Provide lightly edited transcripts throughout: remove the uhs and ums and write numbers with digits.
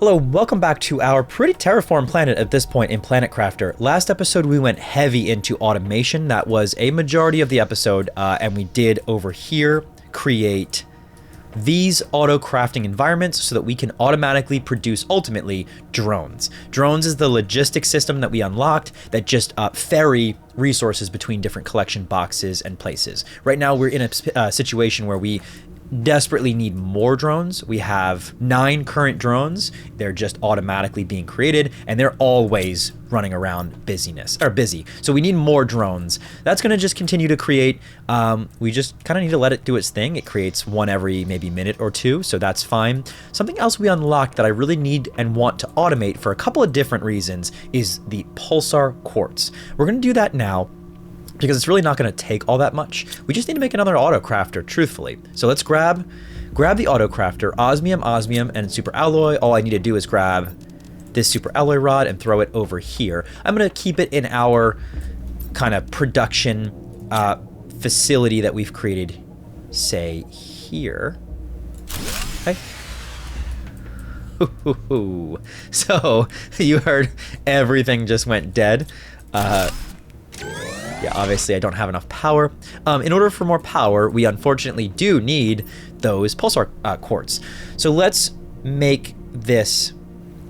Hello, welcome back to our pretty terraform planet at this point in Planet Crafter. Last episode we went heavy into automation. That was a majority of the episode, and we did over here create these auto crafting environments so that we can automatically produce ultimately drones. Drones is the logistics system that we unlocked that just ferry resources between different collection boxes and places. Right now we're in a situation where we desperately need more drones. We have 9 current drones. They're just automatically being created and they're always running around busy. So we need more drones. That's going to just continue to create. We just kind of need to let it do its thing. It creates one every maybe minute or two, so that's fine. Something else we unlocked that I really need and want to automate for a couple of different reasons is the Pulsar Quartz. We're going to do that now, because it's really not going to take all that much. We just need to make another auto crafter, truthfully. So let's grab the auto crafter, osmium, and super alloy. All I need to do is grab this super alloy rod and throw it over here. I'm going to keep it in our kind of production facility that we've created, say here. Okay. So you heard everything just went dead. Yeah, obviously I don't have enough power. In order for more power, we unfortunately do need those Pulsar Quartz. So let's make this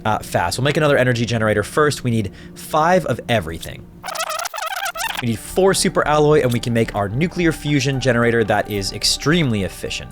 fast. We'll make another energy generator first. We need 5 of everything. We need 4 super alloy, and we can make our nuclear fusion generator that is extremely efficient.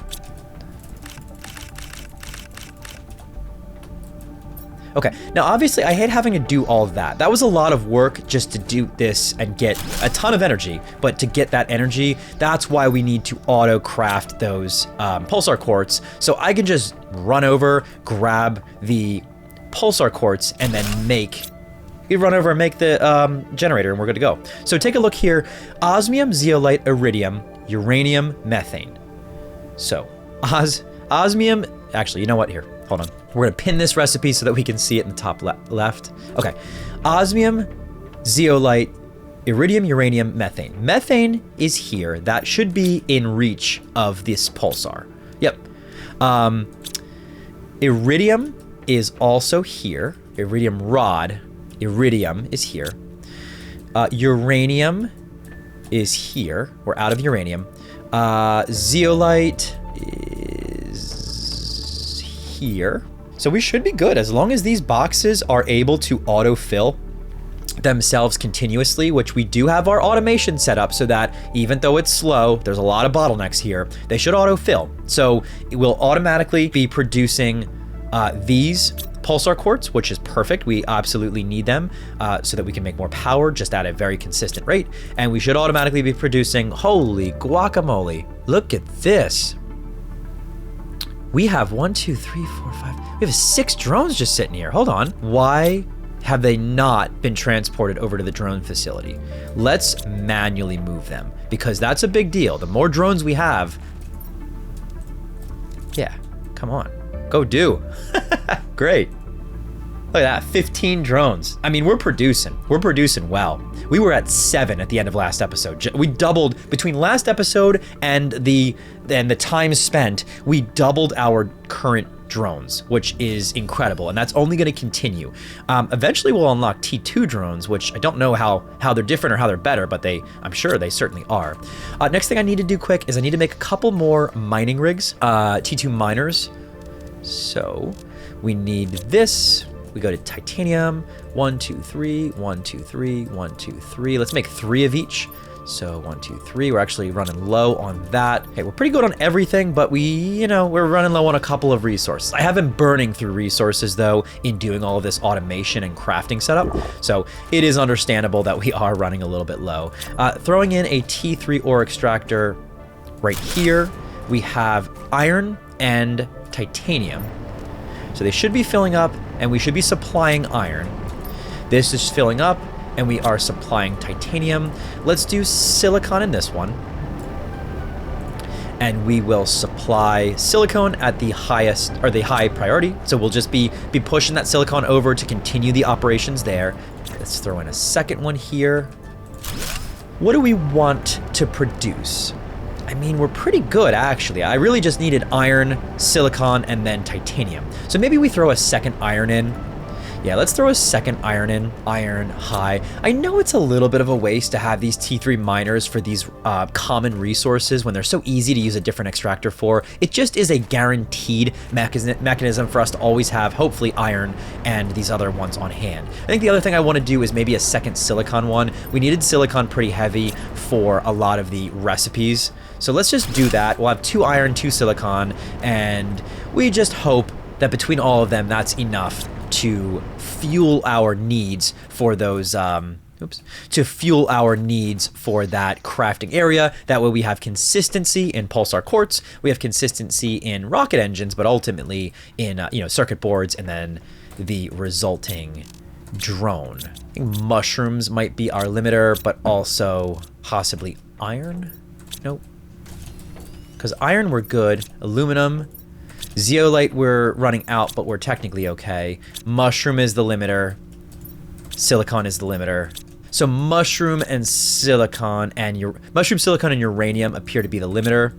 Okay, now obviously I hate having to do all of that. That was a lot of work just to do this and get a ton of energy, but to get that energy, that's why we need to auto craft those Pulsar Quartz. So I can just run over, grab the Pulsar Quartz, and then run over and make the generator, and we're good to go. So take a look here, osmium, zeolite, iridium, uranium, methane. So osmium, actually, you know what, here, hold on. We're gonna pin this recipe so that we can see it in the top left. Okay, osmium, zeolite, iridium, uranium, methane. Methane is here. That should be in reach of this pulsar. Yep. Iridium is also here. Iridium rod. Iridium is here. Uranium is here. We're out of uranium. Zeolite is here. So we should be good as long as these boxes are able to autofill themselves continuously, which we do have our automation set up so that even though it's slow, there's a lot of bottlenecks here, they should autofill. So it will automatically be producing these Pulsar Quartz, which is perfect. We absolutely need them so that we can make more power just at a very consistent rate. And we should automatically be producing, holy guacamole, look at this. We have 1, 2, 3, 4, 5. We have 6 drones just sitting here. Hold on. Why have they not been transported over to the drone facility? Let's manually move them because that's a big deal. The more drones we have, yeah, come on, go do. Great. Look at that, 15 drones. I mean, we're producing well. We were at 7 at the end of last episode. We doubled between last episode and the time spent. We doubled our current drones, which is incredible, and that's only going to continue. Eventually, we'll unlock T2 drones, which I don't know how they're different or how they're better, but I'm sure they certainly are. Next thing I need to do quick is I need to make a couple more mining rigs, T2 miners. So we need this. We go to titanium, 1, 2, 3, 1, 2, 3, 1, 2, 3. Let's make 3 of each. So 1, 2, 3. We're actually running low on that. Okay, we're pretty good on everything, but we're running low on a couple of resources. I have been burning through resources though in doing all of this automation and crafting setup. So it is understandable that we are running a little bit low. Throwing in a T3 ore extractor right here. We have iron and titanium. So they should be filling up and we should be supplying iron. This is filling up and we are supplying titanium. Let's do silicon in this one. And we will supply silicone at the highest or the high priority. So we'll just be pushing that silicon over to continue the operations there. Let's throw in a second one here. What do we want to produce? I mean, we're pretty good, actually. I really just needed iron, silicon, and then titanium. So maybe we throw a second iron in. Yeah, let's throw a second iron in. Iron, high. I know it's a little bit of a waste to have these T3 miners for these common resources when they're so easy to use a different extractor for. It just is a guaranteed mechanism for us to always have, hopefully, iron and these other ones on hand. I think the other thing I want to do is maybe a second silicon one. We needed silicon pretty heavy for a lot of the recipes. So let's just do that. We'll have 2 iron, 2 silicon, and we just hope that between all of them, that's enough to fuel our needs for those, to fuel our needs for that crafting area. That way we have consistency in Pulsar Quartz, we have consistency in rocket engines, but ultimately in, circuit boards, and then the resulting drone. I think mushrooms might be our limiter, but also possibly iron? Nope. Because iron, we're good. Aluminum. Zeolite, we're running out, but we're technically okay. Mushroom is the limiter. Silicon is the limiter. So mushroom, silicon, and uranium appear to be the limiter.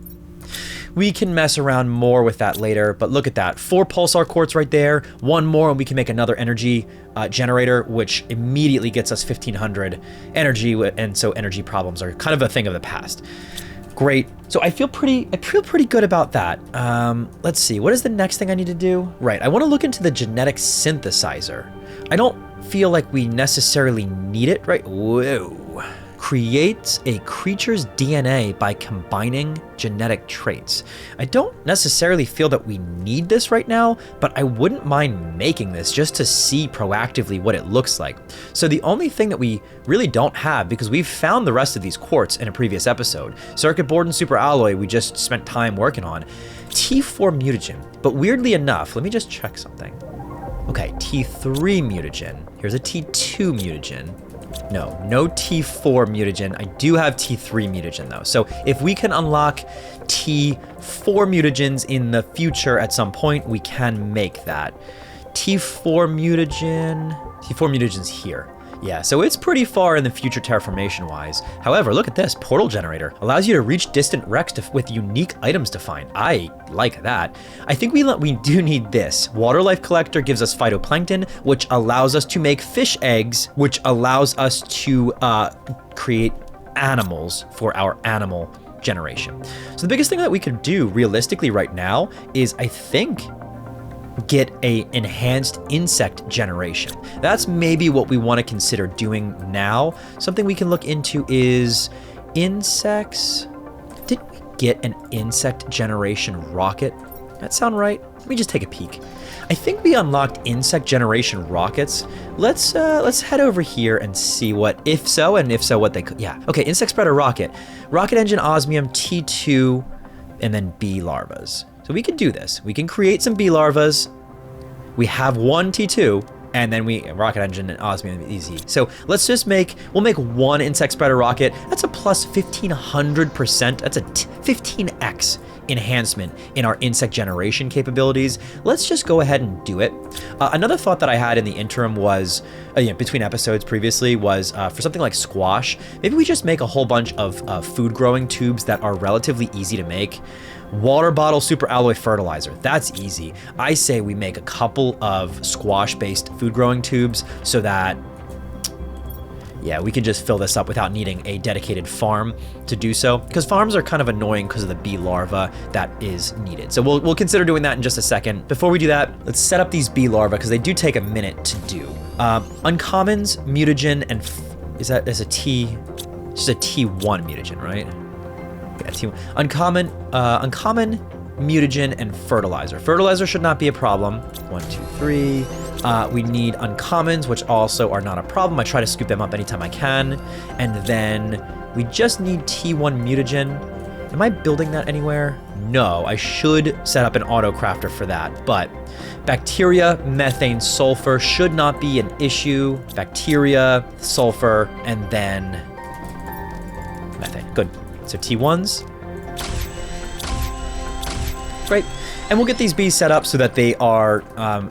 We can mess around more with that later, but look at that. 4 Pulsar Quartz right there. 1 more, and we can make another energy generator, which immediately gets us 1500 energy, and so energy problems are kind of a thing of the past. Great. So I feel pretty good about that. Let's see. What is the next thing I need to do? Right. I want to look into the genetic synthesizer. I don't feel like we necessarily need it, right? Whoa. Creates a creature's DNA by combining genetic traits. I don't necessarily feel that we need this right now, but I wouldn't mind making this just to see proactively what it looks like. So the only thing that we really don't have, because we've found the rest of these quartz in a previous episode, circuit board and super alloy we just spent time working on, T4 mutagen. But weirdly enough, let me just check something. Okay, T3 mutagen. Here's a T2 mutagen. No T4 mutagen. I do have T3 mutagen though. So if we can unlock T4 mutagens in the future at some point, we can make that. T4 mutagen's here. Yeah, so it's pretty far in the future terraformation-wise. However, look at this, portal generator. Allows you to reach distant wrecks with unique items to find. I like that. I think we do need this. Water life collector gives us phytoplankton, which allows us to make fish eggs, which allows us to create animals for our animal generation. So the biggest thing that we could do realistically right now is, I think, get a enhanced insect generation. That's maybe what we want to consider doing now. Something we can look into is insects. Did we get an insect generation rocket? That sound right? Let me just take a peek. I think we unlocked insect generation rockets. Let's head over here and see what, if so, what they could. Yeah. Okay, insect spreader rocket. Rocket engine osmium T2 and then bee larvas. So we can do this. We can create some bee larvas. We have 1 T2, and then rocket engine and osmium easy. So let's just we'll make 1 insect spreader rocket. That's a plus 1500%. That's a 15x enhancement in our insect generation capabilities. Let's just go ahead and do it. Another thought that I had in the interim was, between episodes previously, was for something like squash, maybe we just make a whole bunch of food growing tubes that are relatively easy to make. Water bottle super alloy fertilizer, that's easy. I say we make a couple of squash-based food growing tubes so that, yeah, we can just fill this up without needing a dedicated farm to do so, because farms are kind of annoying because of the bee larva that is needed. So we'll consider doing that in just a second. Before we do that, let's set up these bee larvae because they do take a minute to do. Uncommons, mutagen, and is a T? It's just a T1 mutagen, right? Yeah, T1. Uncommon, mutagen, and fertilizer. Fertilizer should not be a problem. 1, 2, 3. We need uncommons, which also are not a problem. I try to scoop them up anytime I can. And then we just need T1 mutagen. Am I building that anywhere? No, I should set up an auto crafter for that. But bacteria, methane, sulfur should not be an issue. Bacteria, sulfur, and then methane. Good. So T1s. Great. And we'll get these bees set up so that they are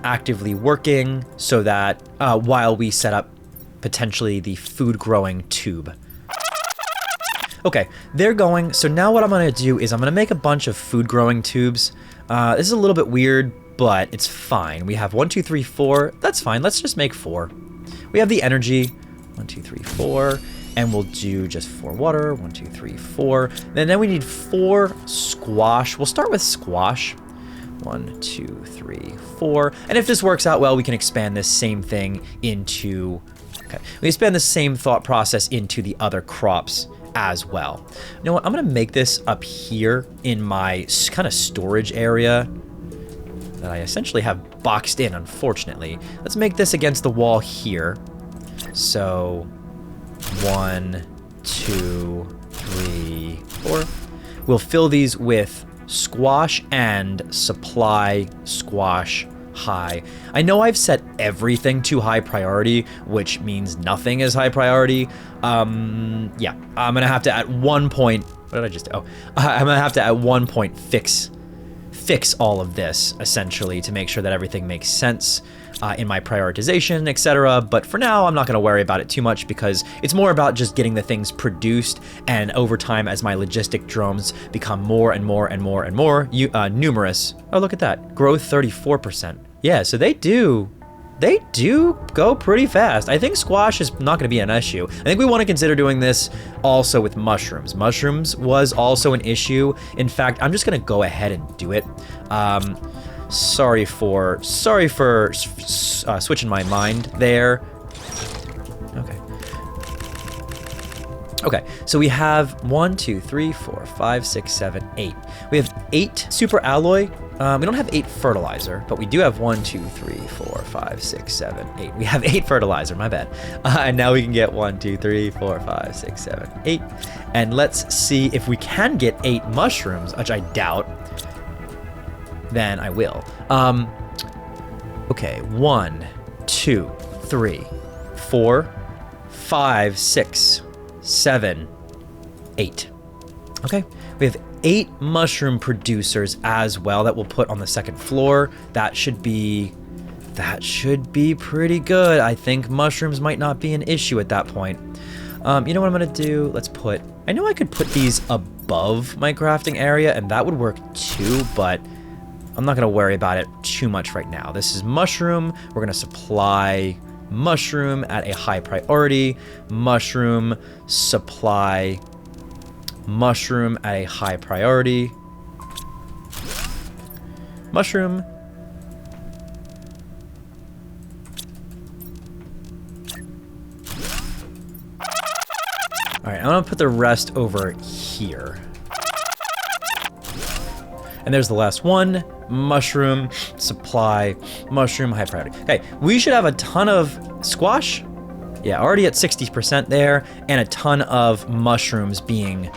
actively working, so that while we set up potentially the food growing tube. Okay, they're going. So now what I'm going to do is I'm going to make a bunch of food growing tubes. This is a little bit weird, but it's fine. We have 1, 2, 3, 4. That's fine. Let's just make 4. We have the energy. 1, 2, 3, 4. And we'll do just 4 water. 1, 2, 3, 4. And then we need 4 squash. We'll start with squash. 1, 2, 3, 4. And if this works out well, we can expand this same thing into... Okay, we expand the same thought process into the other crops as well. You know what? I'm going to make this up here in my kind of storage area that I essentially have boxed in, unfortunately. Let's make this against the wall here. So 1, 2, 3, 4. We'll fill these with squash and supply squash high. I know I've set everything to high priority, which means nothing is high priority. Yeah, I'm gonna have to at one point, what did I just do? Oh, I'm gonna have to at one point fix all of this essentially to make sure that everything makes sense in my prioritization, etc. But for now, I'm not going to worry about it too much because it's more about just getting the things produced, and over time, as my logistic drones become more and more and more and more numerous. Oh, look at that. Growth 34%. Yeah, so they do go pretty fast. I think squash is not going to be an issue. I think we want to consider doing this also with mushrooms. Mushrooms was also an issue. In fact, I'm just going to go ahead and do it. Sorry for switching my mind there. Okay, so we have 1, 2, 3, 4, 5, 6, 7, 8. We have 8 super alloy. We don't have 8 fertilizer, but we do have 1, 2, 3, 4, 5, 6, 7, 8. We have 8 fertilizer, my bad. And now we can get 1, 2, 3, 4, 5, 6, 7, 8. And let's see if we can get 8 mushrooms, which I doubt. Then I will. Okay, 1, 2, 3, 4, 5, 6, 7, 8. Okay, we have 8 mushroom producers as well that we'll put on the second floor. That should be pretty good. I think mushrooms might not be an issue at that point. You know what I'm gonna do? I know I could put these above my crafting area and that would work too, but I'm not gonna worry about it too much right now. This is mushroom. We're gonna supply mushroom at a high priority. Mushroom, supply mushroom at a high priority. Mushroom. All right, I'm gonna put the rest over here. And there's the last one. Mushroom, supply, mushroom, high priority. Okay, we should have a ton of squash. Yeah, already at 60% there, and a ton of mushrooms being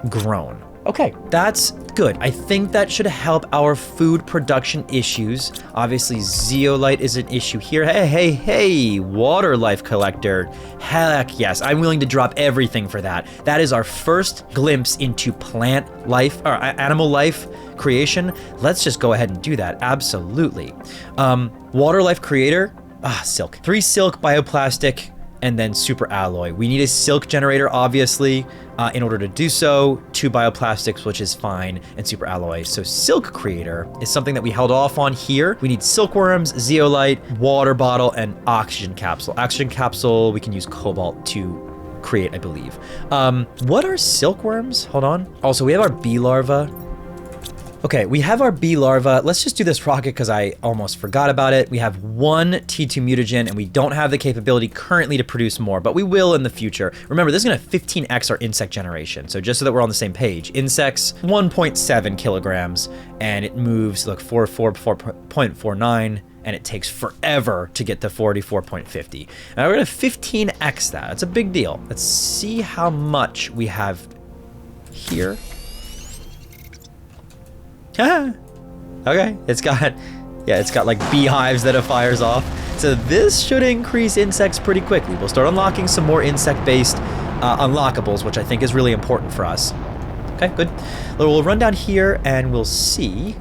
grown. Okay, that's good. I think that should help our food production issues. Obviously, zeolite is an issue here. Hey, water life collector. Heck yes, I'm willing to drop everything for that. That is our first glimpse into plant life, or animal life creation. Let's just go ahead and do that, absolutely. Water life creator, silk. 3 silk, bioplastic, and then super alloy. We need a silk generator, obviously, in order to do so. 2 bioplastics, which is fine, and super alloy. So silk creator is something that we held off on here. We need silkworms, zeolite, water bottle, and oxygen capsule. Oxygen capsule, we can use cobalt to create, I believe. What are silkworms? Hold on. Also, we have our bee larva. Okay, we have our bee larva. Let's just do this rocket because I almost forgot about it. We have 1 T2 mutagen and we don't have the capability currently to produce more, but we will in the future. Remember, this is gonna 15x our insect generation. So just so that we're on the same page, insects, 1.7 kilograms, and it moves, look, 4.49, and it takes forever to get to 44.50. Now we're gonna 15x that. That's a big deal. Let's see how much we have here. Okay, it's got like beehives that it fires off. So this should increase insects pretty quickly. We'll start unlocking some more insect-based unlockables, which I think is really important for us. Okay, good. We'll run down here and we'll see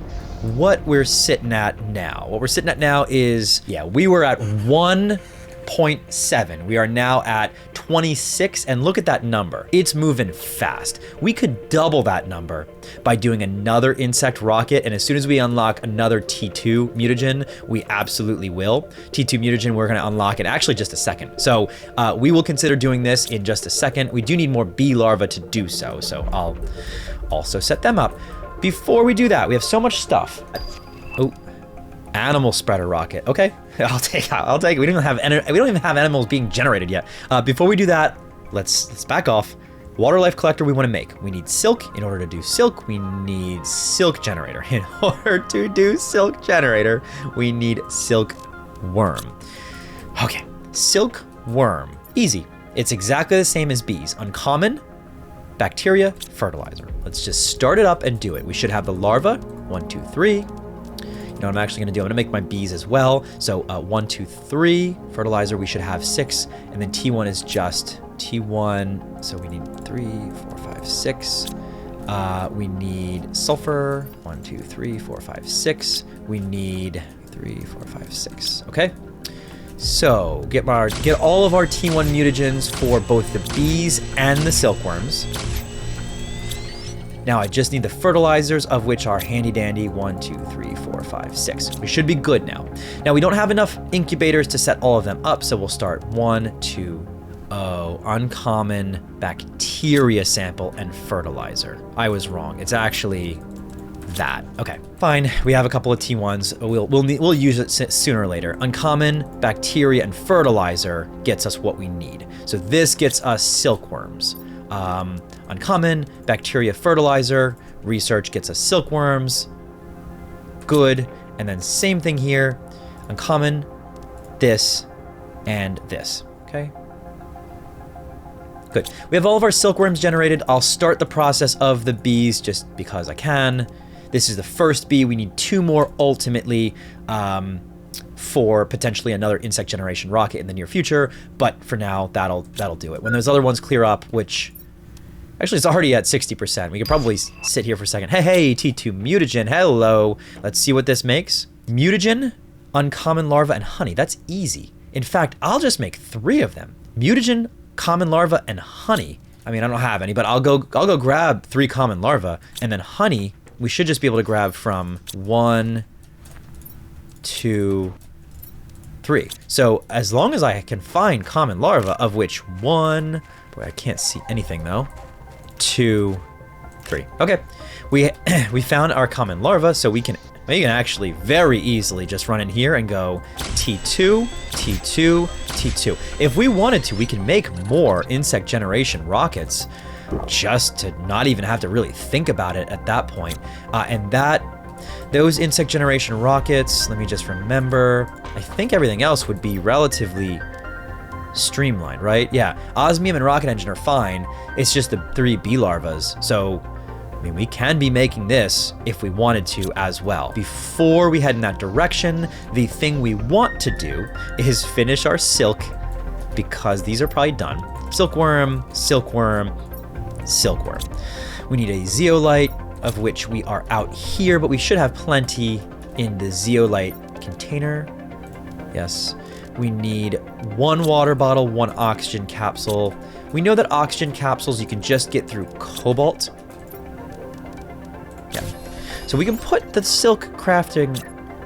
what we're sitting at now. What we're sitting at now is, yeah, we were at 1 0.7. We are now at 26, and look at that number. It's moving fast. We could double that number by doing another insect rocket, and as soon as we unlock another T2 mutagen, we absolutely will. T2 mutagen, we're gonna unlock in actually just a second. So we will consider doing this in just a second. We do need more bee larvae to do so, so I'll also set them up. Before we do that, we have so much stuff. Oh, animal spreader rocket. Okay, I'll take it. We don't even have animals being generated yet. Before we do that, let's back off. Water life collector we want to make. We need silk. In order to do silk, we need silk generator. In order to do silk generator, we need silk worm. Okay, silk worm. Easy. It's exactly the same as bees. Uncommon, bacteria, fertilizer. Let's just start it up and do it. We should have the larva. 1, 2, 3. You know what I'm actually gonna do? I'm gonna make my bees as well. So 1, 2, 3, fertilizer, we should have 6. And then T1 is just T1. So we need 3, 4, 5, 6. We need sulfur. 1, 2, 3, 4, 5, 6. We need 3, 4, 5, 6. Okay. So get all of our T1 mutagens for both the bees and the silkworms. Now I just need the fertilizers, of which are handy dandy 1, 2, 3, 4, 5, 6. We should be good now. Now we don't have enough incubators to set all of them up, so we'll start 1, 2, uncommon bacteria sample and fertilizer. I was wrong. It's actually that. Okay, fine. We have a couple of T1s. We'll use it sooner or later. Uncommon bacteria and fertilizer gets us what we need. So this gets us silkworms. Uncommon bacteria fertilizer, research gets us silkworms. Good. And then same thing here. Uncommon, this, and this. Okay. Good. We have all of our silkworms generated. I'll start the process of the bees just because I can. This is the first bee. We need 2 more ultimately for potentially another insect generation rocket in the near future. But for now, that'll do it. When those other ones clear up, which actually it's already at 60%. We could probably sit here for a second. Hey, T2 mutagen. Hello. Let's see what this makes. Mutagen, uncommon larva, and honey. That's easy. In fact, I'll just make 3 of them. Mutagen, common larva, and honey. I mean, I don't have any, but I'll go grab 3 common larva, and then honey. We should just be able to grab from 1, 2, 3. So as long as I can find common larva, of which 1, boy, I can't see anything though. 2, 3. Okay, we found our common larva, so we can actually very easily just run in here and go T2, T2, T2. If we wanted to, we can make more insect generation rockets just to not even have to really think about it at that point. And those insect generation rockets, let me just remember, I think everything else would be relatively streamlined, right? Yeah, osmium and rocket engine are fine. It's just the 3 bee larvas. So, I mean, we can be making this if we wanted to as well. Before we head in that direction, the thing we want to do is finish our silk, because these are probably done. Silkworm, silkworm, silkworm. We need a zeolite, of which we are out here, but we should have plenty in the zeolite container. Yes. We need 1 water bottle, 1 oxygen capsule. We know that oxygen capsules you can just get through cobalt. Yeah. So we can put the silk crafting,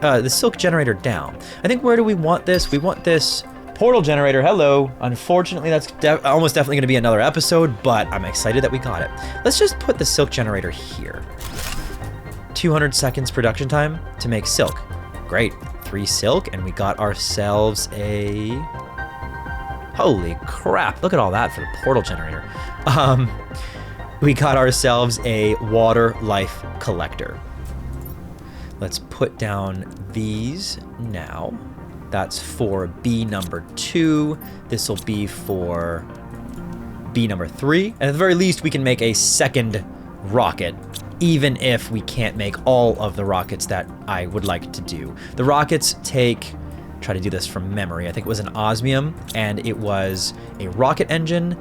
the silk generator down. I think, where do we want this? We want this portal generator. Hello. Unfortunately, that's almost definitely going to be another episode, but I'm excited that we got it. Let's just put the silk generator here. 200 seconds production time to make silk. Great. 3 silk, and we got ourselves a... Holy crap. Look at all that for the portal generator. We got ourselves a water life collector. Let's put down these now. That's for bee number 2. This will be for bee number 3. And at the very least, we can make a second rocket, even if we can't make all of the rockets that I would like to do. The rockets take, try to do this from memory, I think it was an osmium, and it was a rocket engine,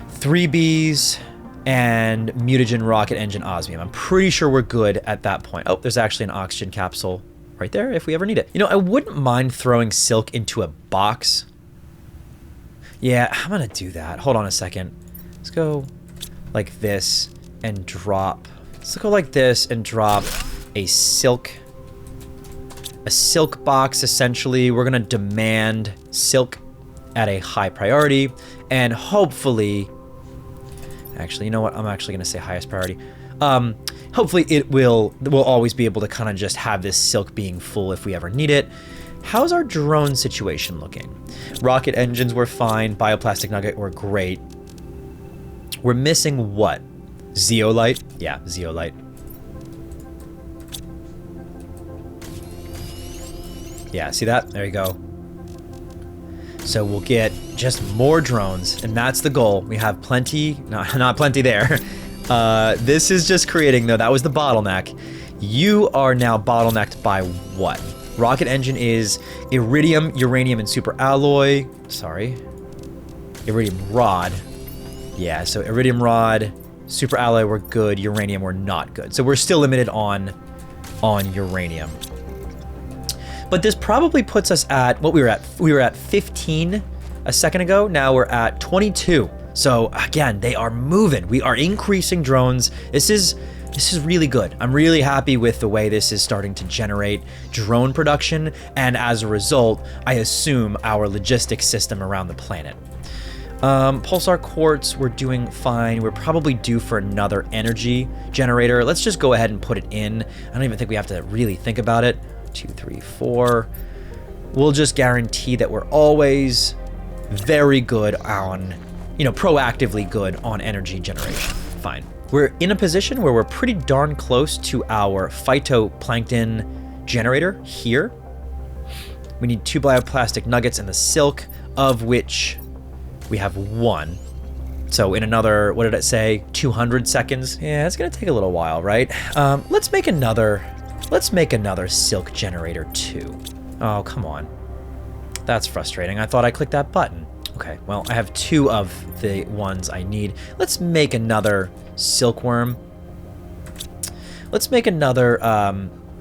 3 bees, and mutagen rocket engine osmium. I'm pretty sure we're good at that point. Oh, there's actually an oxygen capsule. right there if we ever need it. You know, I wouldn't mind throwing silk into a box. Yeah, I'm gonna do that. Hold on a second. Let's go like this and drop. Let's go like this and drop a silk box, essentially. We're gonna demand silk at a high priority, and hopefully, actually, you know what? I'm actually gonna say highest priority. Hopefully we'll always be able to kind of just have this silk being full if we ever need it. How's our drone situation looking? Rocket engines were fine. Bioplastic nugget were great. We're missing what? Zeolite? Yeah, zeolite. Yeah, see that? There you go. So we'll get just more drones, and that's the goal. We have plenty, no, not plenty there. This is just creating, though, that was the bottleneck. You are now bottlenecked by what? Rocket engine is iridium, uranium, and super alloy. Sorry. Iridium rod. Yeah, so iridium rod, super alloy were good, uranium were not good. So we're still limited on uranium. But this probably puts us at what we were at. We were at 15 a second ago. Now we're at 22. So again, they are moving. We are increasing drones. This is really good. I'm really happy with the way this is starting to generate drone production, and as a result, I assume our logistics system around the planet. Pulsar Quartz, we're doing fine. We're probably due for another energy generator. Let's just go ahead and put it in. I don't even think we have to really think about it. 2, 3, 4. We'll just guarantee that we're always very good on, you know, proactively good on energy generation. Fine. We're in a position where we're pretty darn close to our phytoplankton generator here. We need 2 bioplastic nuggets and the silk, of which we have 1. So in another, what did it say? 200 seconds? Yeah, it's gonna take a little while, right? Let's make another silk generator too. Oh, come on. That's frustrating. I thought I clicked that button. Okay, well, I have 2 of the ones I need. Let's make another silkworm. Let's make another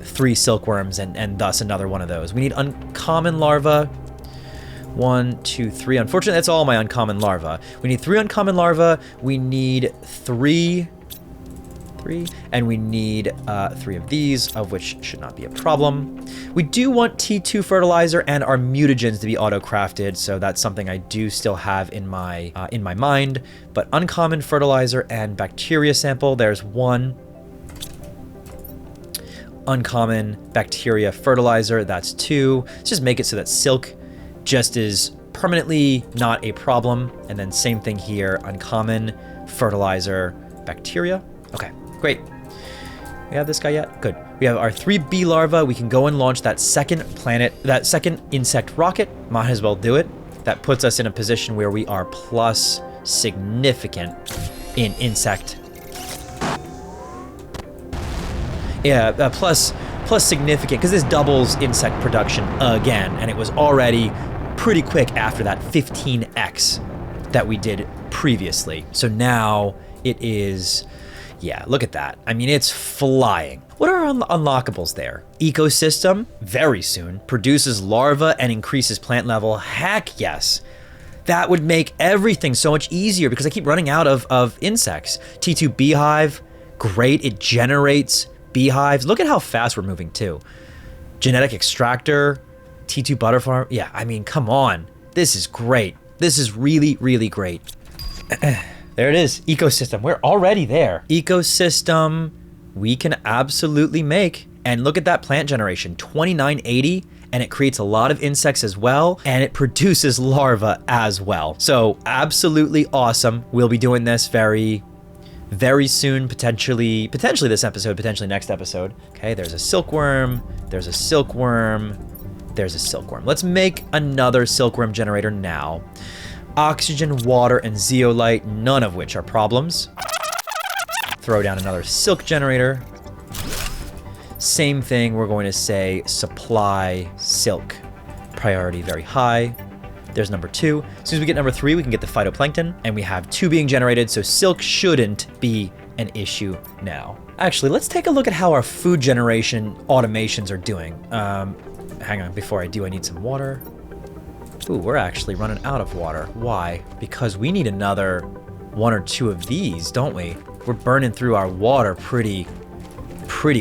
3 silkworms and thus another one of those. We need uncommon larvae. 1, 2, 3. Unfortunately, that's all my uncommon larvae. We need 3 uncommon larvae. We need 3, and we need 3 of these, of which should not be a problem. We do want T2 fertilizer and our mutagens to be auto-crafted, so that's something I do still have in my mind. But uncommon fertilizer and bacteria sample, there's 1. Uncommon bacteria fertilizer, that's 2. Let's just make it so that silk just is permanently not a problem. And then same thing here, uncommon fertilizer bacteria. Okay, great. We have this guy yet? Good. We have our 3 bee larvae. We can go and launch that second insect rocket. Might as well do it. That puts us in a position where we are plus significant in insect. Yeah, plus significant, because this doubles insect production again, and it was already pretty quick after that 15x that we did previously. So now it is, yeah, look at that. I mean, it's flying. What are our unlockables there? Ecosystem, very soon. Produces larvae and increases plant level. Heck yes. That would make everything so much easier because I keep running out of insects. T2 beehive, great. It generates beehives. Look at how fast we're moving too. Genetic extractor, T2 butterfly. Yeah, I mean, come on. This is great. This is really, really great. There it is, ecosystem. We're already there. Ecosystem, we can absolutely make. And look at that plant generation, 2980, and it creates a lot of insects as well, and it produces larvae as well. So absolutely awesome. We'll be doing this very soon, potentially this episode, potentially next episode. Okay, there's a silkworm, there's a silkworm, there's a silkworm. Let's make another silkworm generator now. Oxygen, water, and zeolite, none of which are problems. Throw down another silk generator. Same thing, we're going to say supply silk. Priority very high. There's number 2. As soon as we get number 3, we can get the phytoplankton, and we have 2 being generated, so silk shouldn't be an issue now. Actually, let's take a look at how our food generation automations are doing. Hang on, before I do, I need some water. Ooh, we're actually running out of water. Why? Because we need another 1 or 2 of these, don't we? We're burning through our water pretty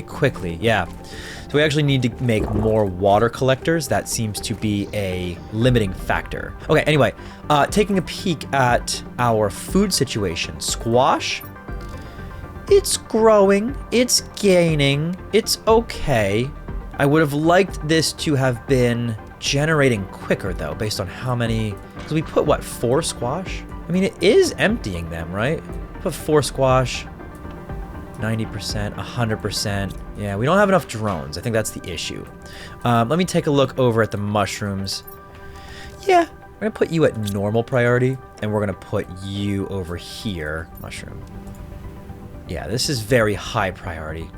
quickly, yeah. So we actually need to make more water collectors. That seems to be a limiting factor. Okay, anyway, taking a peek at our food situation. Squash, it's growing, it's gaining, it's okay. I would have liked this to have been generating quicker though, based on how many, because we put what, 4 squash? I mean, it is emptying them, right? Put 4 squash, 90%, 100%. Yeah, we don't have enough drones. I think that's the issue. Let me take a look over at the mushrooms. Yeah, we're gonna put you at normal priority, and we're gonna put you over here, mushroom. Yeah, this is very high priority.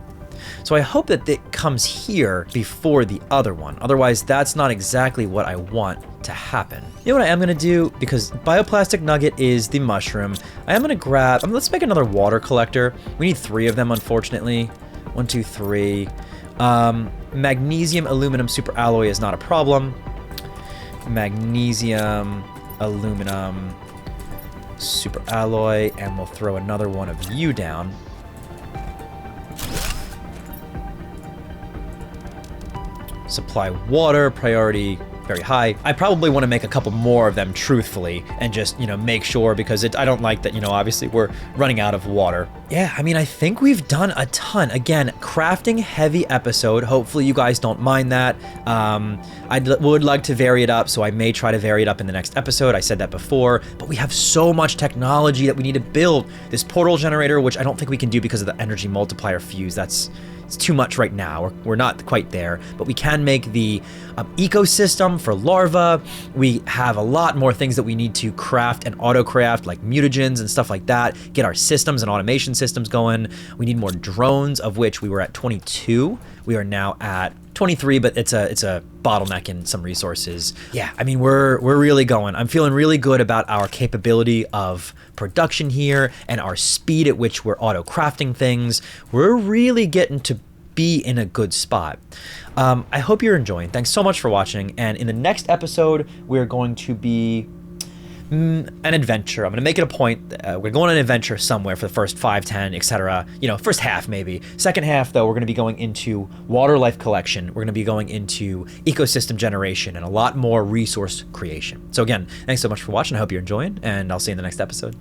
So I hope that it comes here before the other one. Otherwise, that's not exactly what I want to happen. You know what I am gonna do? Because bioplastic nugget is the mushroom, I am gonna grab, let's make another water collector. We need 3 of them, unfortunately. 1, 2, 3. Magnesium, aluminum, super alloy is not a problem. Magnesium, aluminum, super alloy, and we'll throw another one of you down. Supply water, priority very high. I probably want to make a couple more of them truthfully and just, you know, make sure, because I don't like that, you know, obviously we're running out of water. Yeah, I mean, I think we've done a ton. Again, crafting heavy episode. Hopefully you guys don't mind that. I would like to vary it up, so I may try to vary it up in the next episode. I said that before, but we have so much technology that we need to build. This portal generator, which I don't think we can do because of the energy multiplier fuse. It's too much right now. We're not quite there, but we can make the ecosystem for larvae. We have a lot more things that we need to craft and auto craft, like mutagens and stuff like that. Get our systems and automation systems going. We need more drones, of which we were at 22. We are now at 23, but it's a bottleneck in some resources. Yeah, I mean, we're really going. I'm feeling really good about our capability of production here and our speed at which we're auto crafting things. We're really getting to be in a good spot. I hope you're enjoying. Thanks so much for watching. And in the next episode, we're going to be an adventure. I'm going to make it a point. We're going on an adventure somewhere for the first 5, 10, etc. You know, first half maybe. Second half, though, we're going to be going into water life collection. We're going to be going into ecosystem generation and a lot more resource creation. So again, thanks so much for watching. I hope you're enjoying, and I'll see you in the next episode.